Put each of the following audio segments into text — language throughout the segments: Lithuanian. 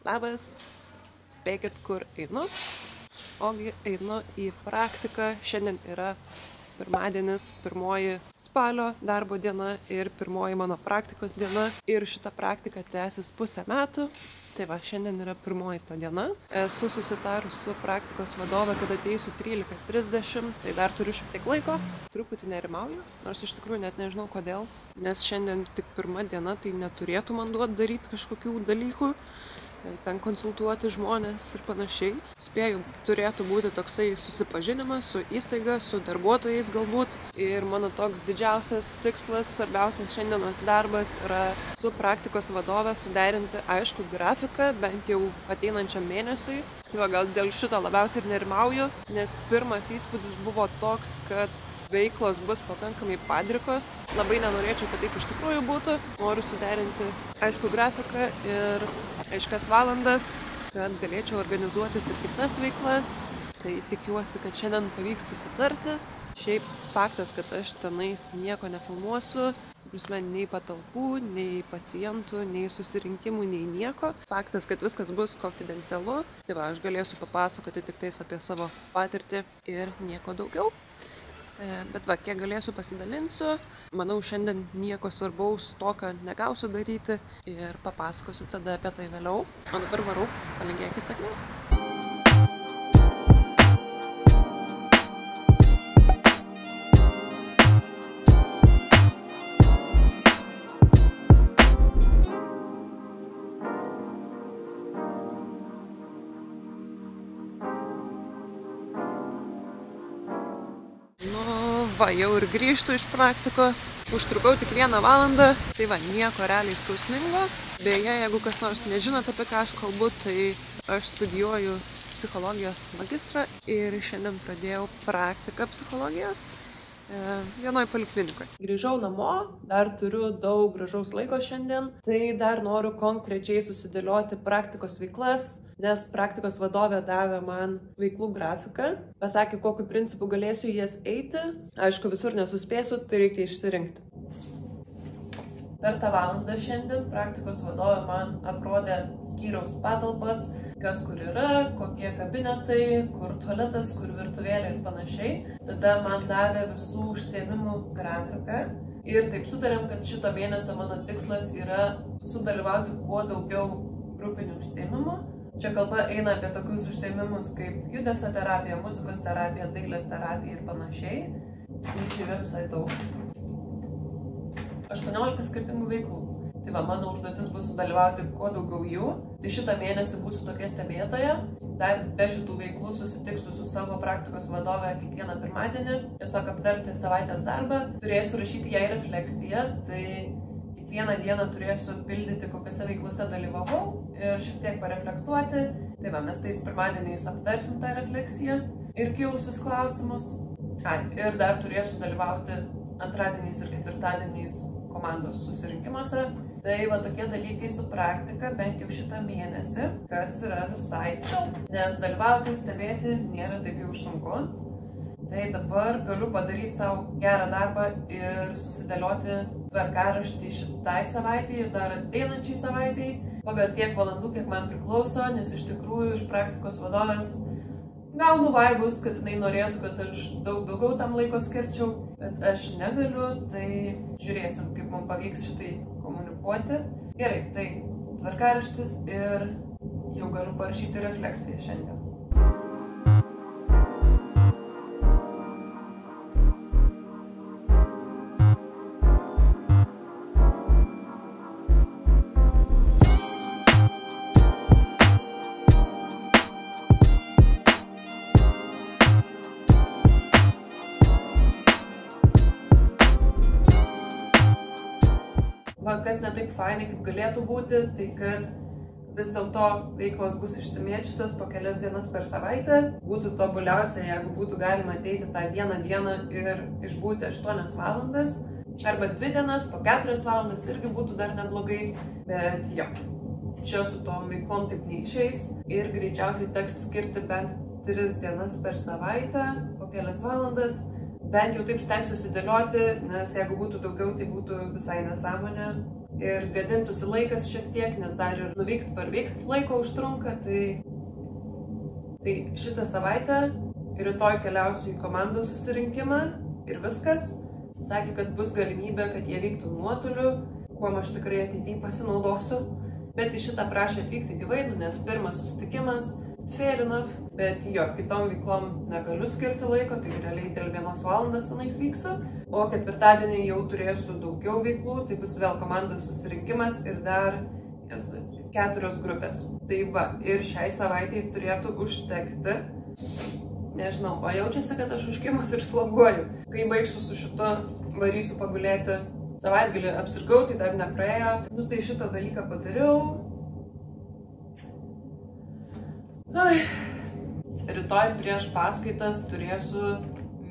Labas, spėkit, kur einu. Ogi einu į praktiką. Šiandien yra pirmadienis, 1 spalio darbo diena ir 1 mano praktikos diena. Ir šita praktika tęsis pusę metų. Tai va, šiandien yra 1 to diena. Esu susitarus su praktikos vadove, kad ateisiu 13:30, tai dar turiu šiek tiek laiko. Truputį nerimauju, nors iš tikrųjų net nežinau kodėl, nes šiandien tik 1 diena, tai neturėtų man duoti daryti kažkokių dalykų, ten konsultuoti žmonės ir panašiai. Spėju, turėtų būti toksai susipažinimas su įstaiga, su darbuotojais galbūt. Ir mano toks didžiausias tikslas, svarbiausias šiandienos darbas yra su praktikos vadove suderinti aišku grafiką, bent jau ateinančiam mėnesiui. Tai va, gal dėl šito labiausiai ir nerimauju, nes pirmas įspūdis buvo toks, kad veiklos bus pakankamai padrikos. Labai nenorėčiau, kad taip iš tikrųjų būtų. Noriu suderinti aišku grafiką ir aiškias valandas, kad galėčiau organizuotis ir kitas veiklas. Tai tikiuosi, kad šiandien pavyks susitarti. Šiaip faktas, kad aš tenais nieko nefilmuosiu, nei patalpų, nei pacientų, nei susirinkimų, nei nieko. Faktas, kad viskas bus konfidencialu. Tai va, aš galėsiu papasakoti tik tais apie savo patirtį ir nieko daugiau. Bet va, kiek galėsiu pasidalinsiu. Manau, šiandien nieko svarbaus tokio negausiu daryti ir papasakosiu tada apie tai vėliau. O dabar varau, palinkėkit sėkmės. Va, jau ir grįžtu iš praktikos. Užtrukau tik 1 valandą. Tai va, nieko realiai skausmingo. Beje, jeigu kas nors nežinot, apie ką aš kalbu, tai aš studijuoju psichologijos magistrą ir šiandien pradėjau praktiką psichologijos vienoj poliklinikoje. Grįžau namo, dar turiu daug gražaus laiko šiandien. Tai dar noriu konkrečiai susidėlioti praktikos veiklas, nes praktikos vadovė davė man veiklų grafiką, pasakė, kokiu principu galėsiu jas eiti. Aišku, visur nesuspėsiu, tai reikia išsirinkti. Per tą valandą šiandien praktikos vadovė man aprodė skyriaus patalpas, kas kur yra, kokie kabinetai, kur tualetas, kur virtuvėlė ir panašiai. Tada man davė visų užsiėmimų grafiką ir taip sutarėm, kad šito mėnesio mano tikslas yra sudalyvauti kuo daugiau grupinių užsiėmimų. Čia kalba eina apie tokius užsiėmimus kaip judesio terapija, muzikos terapija, dailės terapija ir panašiai. Tai čia yra visai daug. 18 skirtingų veiklų. Tai va, mano užduotis bus sudalyvauti kuo daugiau jų. Tai šitą mėnesį būsiu tokia stebėtoja. Dar be šitų veiklų susitiksiu su savo praktikos vadove kiekvieną pirmadienį. Tiesiog aptarti savaitės darbą. Turėsiu rašyti jai refleksiją. Tai kiekvieną dieną turėsiu pildyti, kokiose veiklose dalyvavau ir šiek tiek pareflektuoti. Tai va, mes tais pirmadieniais aptarsim tą refleksiją ir kilusius klausimus. Ir dar turėsiu dalyvauti antradieniais ir ketvirtadieniais komandos susirinkimuose. Tai va, tokie dalykai su praktika bent jau šitą mėnesį, kas yra visai čiau, nes dalyvauti, stebėti nėra taip jau sunku. Tai dabar galiu padaryti savo gerą darbą ir susidėlioti tvarkaraštį šitai savaitei ir dar ateinančiai savaitei, pagal tiek valandų, kiek man priklauso, nes iš tikrųjų iš praktikos vadovės gaunu vaibus, kad jinai norėtų, kad aš daug daugiau tam laiko skirčiau, bet aš negaliu, tai žiūrėsim, kaip mums pavyks šitai komunikuoti. Gerai, tai tvarkaraštis ir jau galiu parašyti refleksiją šiandien. Va, kas ne taip fainai, kaip galėtų būti, tai kad vis dėlto veiklos bus išsimėčiusios po kelias dienas per savaitę. Būtų tobuliausia, jeigu būtų galima ateiti tą 1 dieną ir išbūti 8 valandas. Arba 2 dienas, po 4 valandas irgi būtų dar neblogai. Bet jo, čia su tom veiklom taip neišeis. Ir greičiausiai teks skirti bent 3 dienas per savaitę, po kelias valandas. Bent jau taip stengsiu susidėlioti, nes jeigu būtų daugiau, tai būtų visai nesąmonė. ir gadintųsi laikas šiek tiek, nes dar ir nuvykti parvykti laiko užtrunka, tai šitą savaitę rytoj keliausiu į komandos susirinkimą ir viskas. Sakė, kad bus galimybė, kad jie vyktų nuotoliu, kuom aš tikrai ateityje pasinaudosiu. Bet į šitą prašė atvykti gyvai, nes pirmas susitikimas, fair enough, bet jo, kitom veiklom negaliu skirti laiko, tai realiai dėl 1 valandos tenais vyksiu. O ketvirtadienį jau turėsiu daugiau veiklų, tai bus vėl komandos susirinkimas ir dar 4 grupės. Tai va, ir šiai savaitei turėtų užtekti. Nežinau, o jaučiasi, kad aš užkimus ir sloguoju. Kai baigsiu su šito, varysiu pagulėti. Savaitgalį apsirgau, tai dar nepraėjo. Nu tai šitą dalyką padariau. Ai. Rytoj prieš paskaitas turėsiu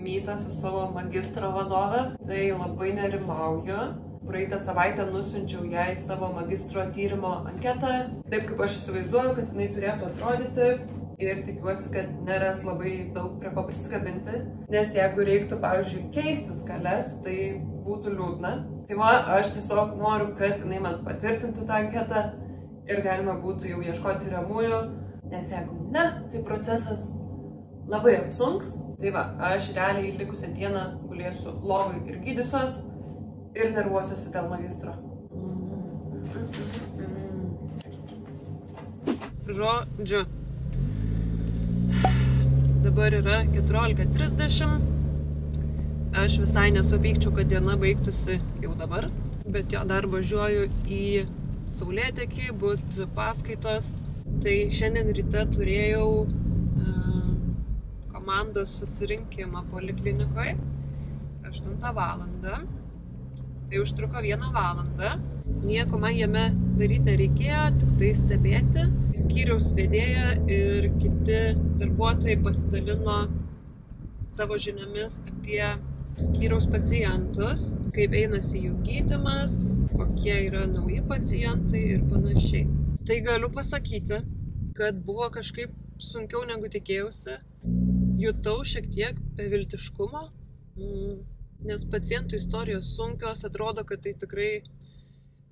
mytą su savo magistro vadove. Tai labai nerimauju. Praeitą savaitę nusiunčiau jai savo magistro tyrimo anketą. Taip kaip aš įsivaizduoju, kad jinai turėtų atrodyti. Ir tikiuosi, kad neras labai daug prie ko prisikabinti, nes jeigu reiktų, pavyzdžiui, keisti skales, tai būtų liūdna. Tai va, aš tiesiog noriu, kad jinai man patvirtintų tą anketą ir galima būtų jau ieškoti tyriamųjų, nes jeigu ne, tai procesas labai apsunks. Tai va, aš realiai likusią dieną gulėsiu lovai ir gydysiuos ir nervuosiuosi dėl magistro. Žodžiu. Dabar yra 14:30. Aš visai nesupykčiau, kad diena baigtųsi jau dabar, bet jo dar važiuoju į Saulėtekį, bus 2 paskaitos. Tai šiandien ryte turėjau komandos susirinkimą poliklinikoje 8 valandą. Tai užtruko 1 valandą. Nieko man jame daryti nereikėjo, tik tai stebėti. Skyriaus vedėja ir kiti darbuotojai pasidalino savo žiniomis apie skyriaus pacientus, kaip einasi jų gydymas, kokie yra nauji pacientai ir panašiai. Tai galiu pasakyti, kad buvo kažkaip sunkiau negu tikėjausi. Jutau šiek tiek beviltiškumo, nes pacientų istorijos sunkios, atrodo, kad tai tikrai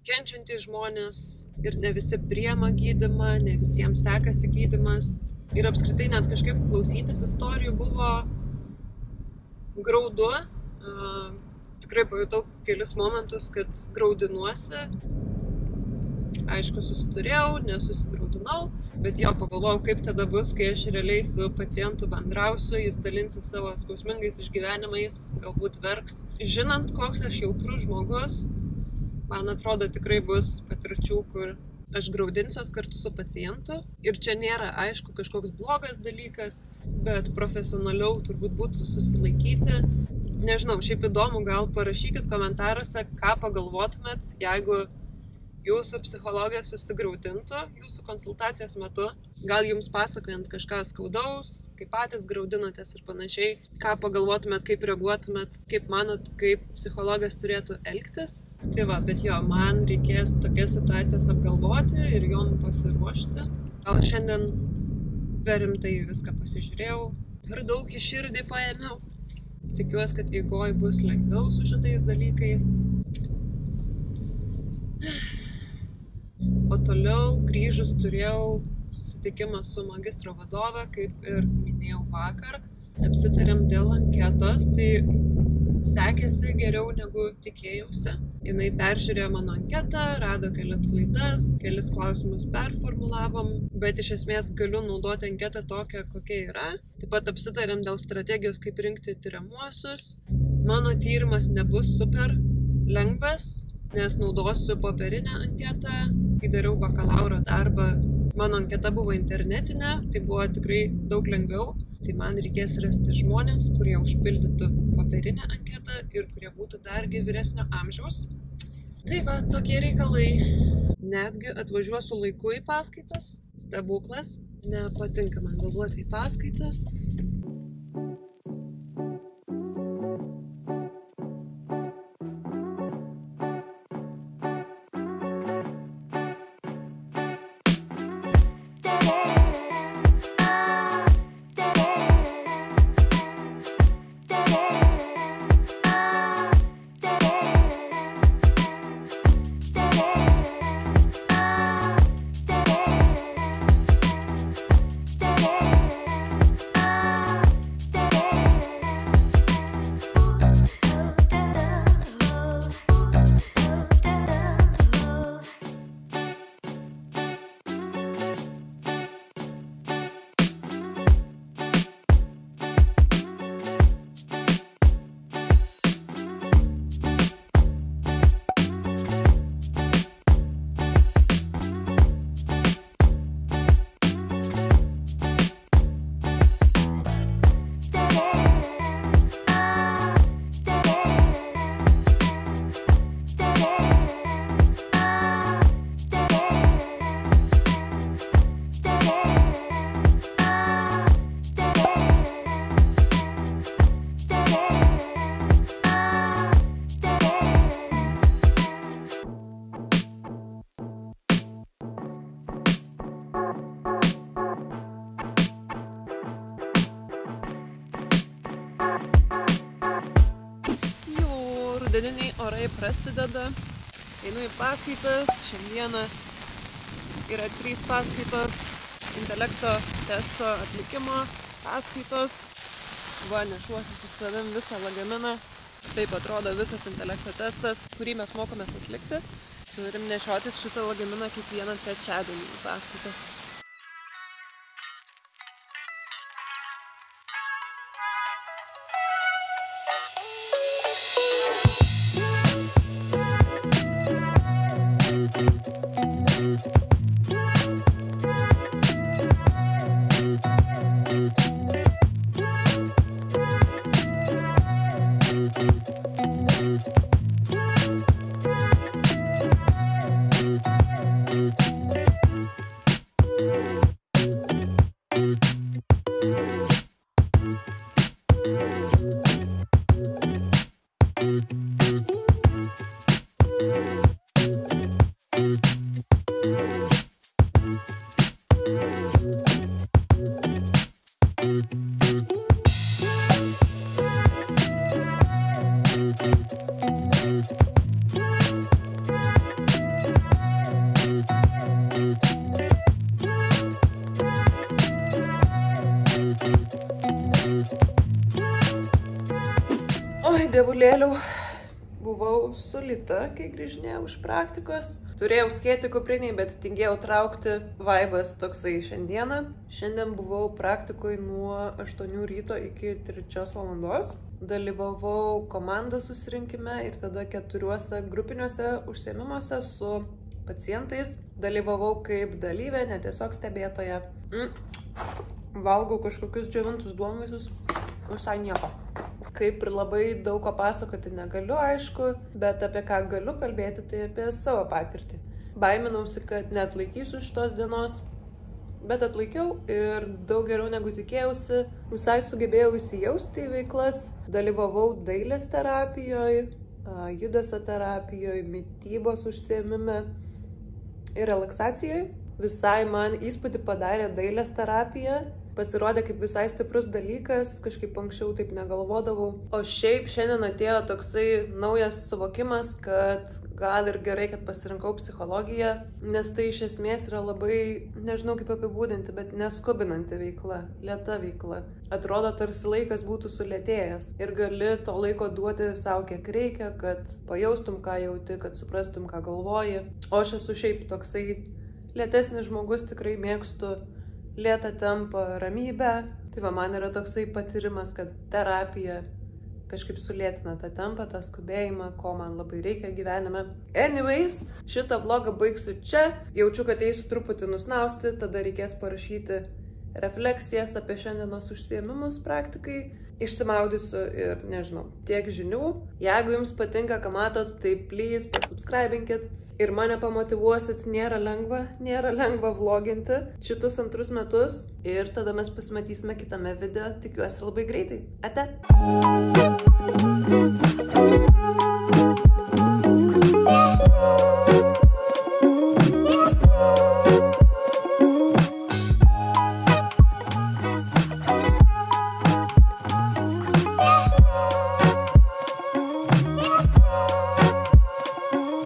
kenčiantys žmonės ir ne visi priima gydymą, ne visiems sekasi gydymas. Ir apskritai net kažkaip klausytis istorijų buvo graudu. Tikrai pajutau kelis momentus, kad graudinuosi. Aišku, susiturėjau, nesusigraudinau, bet jo pagalvojau, kaip tada bus, kai aš realiai su pacientu bendrausiu, jis dalinsi savo skausmingais išgyvenimais, galbūt verks. Žinant, koks aš jautrus žmogus, man atrodo, tikrai bus patirčių, kur aš graudinsiuos kartu su pacientu. Ir čia nėra, aišku, kažkoks blogas dalykas, bet profesionaliau turbūt būtų susilaikyti. Nežinau, šiaip įdomu, gal parašykit komentaruose, ką pagalvotumėt, jeigu jūsų psichologė susigraudintų jūsų konsultacijos metu. Gal jums pasakojant kažką skaudaus, kaip patys graudinotės ir panašiai, ką pagalvotumėt, kaip reaguotumėt, kaip manot, kaip psichologas turėtų elgtis. Tai va, bet jo, man reikės tokias situacijas apgalvoti ir jom pasiruošti. Gal šiandien per rimtai viską pasižiūrėjau, per daug į širdį paėmiau. Tikiuosi, kad eigoj bus lengviau su šitais dalykais. O toliau grįžus turėjau susitikimą su magistro vadove, kaip ir minėjau vakar. Apsitarėm dėl anketos, tai sekėsi geriau negu tikėjausi. Jinai peržiūrėjo mano anketą, rado kelias klaidas, kelis klausimus performulavom, bet iš esmės galiu naudoti anketą tokią, kokia yra. Taip pat apsitarėm dėl strategijos, kaip rinkti tyriamuosius. Mano tyrimas nebus super lengvas, nes naudosiu popierinę anketą. Kai dariau bakalauro darbą, mano anketa buvo internetinė, tai buvo tikrai daug lengviau. Tai man reikės rasti žmonės, kurie užpildytų popierinę anketą ir kurie būtų dargi vyresnio amžiaus. Tai va, tokie reikalai. Netgi atvažiuosiu laiku į paskaitas. Stebuklas. Nepatinka man vėluoti į paskaitas. Rudeniniai orai prasideda. Einu į paskaitas. Šiandieną yra 3 paskaitos. Intelekto testo atlikimo paskaitos. Va, nešuosi su savim visą lagaminą. Taip atrodo visas intelekto testas, kurį mes mokomės atlikti. Turim nešiotis šitą lagaminą kiekvieną trečiadienį į paskaitas. Oi, dievulėliau, buvau sulyta, kai grįžinėjau iš praktikos. Turėjau skėti kupriniai, bet tingėjau traukti. Vaibas toksai šiandieną. Šiandien buvau praktikoj nuo 8 ryto iki 3 valandos. Dalyvavau komandos susirinkime ir tada 4 grupiniuose užsiėmimuose su pacientais. Dalyvavau kaip dalyvė, ne tiesiog stebėtoja. Valgau kažkokius džiovintus duonvaisius. Visai nieko. Kaip ir labai daug ko pasakoti negaliu, aišku, bet apie ką galiu kalbėti, tai apie savo patirtį. Baiminausi, kad neatlaikysiu šitos dienos, bet atlaikiau ir daug geriau negu tikėjausi. Visai sugebėjau įsijausti į veiklas. Dalyvavau dailės terapijoje, judesio terapijoje, mitybos užsiėmime ir relaksacijoje. Visai man įspūdį padarė dailės terapija. Pasirodė kaip visai stiprus dalykas, kažkaip anksčiau taip negalvodavau. O šiaip šiandien atėjo toksai naujas suvokimas, kad gal ir gerai, kad pasirinkau psichologiją, nes tai iš esmės yra labai, nežinau kaip apibūdinti, bet neskubinanti veikla, lėta veikla. Atrodo, tarsi laikas būtų sulėtėjęs ir gali to laiko duoti savo kiek reikia, kad pajaustum, ką jauti, kad suprastum, ką galvoji. O aš esu šiaip toksai lėtesnis žmogus, tikrai mėgstu lėtą tempą, ramybę. Tai va, man yra toksai patyrimas, kad terapija kažkaip sulėtina tą tempą, tą skubėjimą, ko man labai reikia gyvenime. Anyways, šitą vlogą baigsiu čia. Jaučiu, kad eisiu truputį nusnausti, tada reikės parašyti refleksijas apie šiandienos užsiėmimus praktikai. Išsimaudysiu ir, nežinau, tiek žinių. Jeigu jums patinka, ką matot, tai please pasubscribinkit. Ir mane pamotyvuosit, nėra lengva vloginti šitus 2 metus. Ir tada mes pasimatysime kitame video, tikiuosi labai greitai. Ate!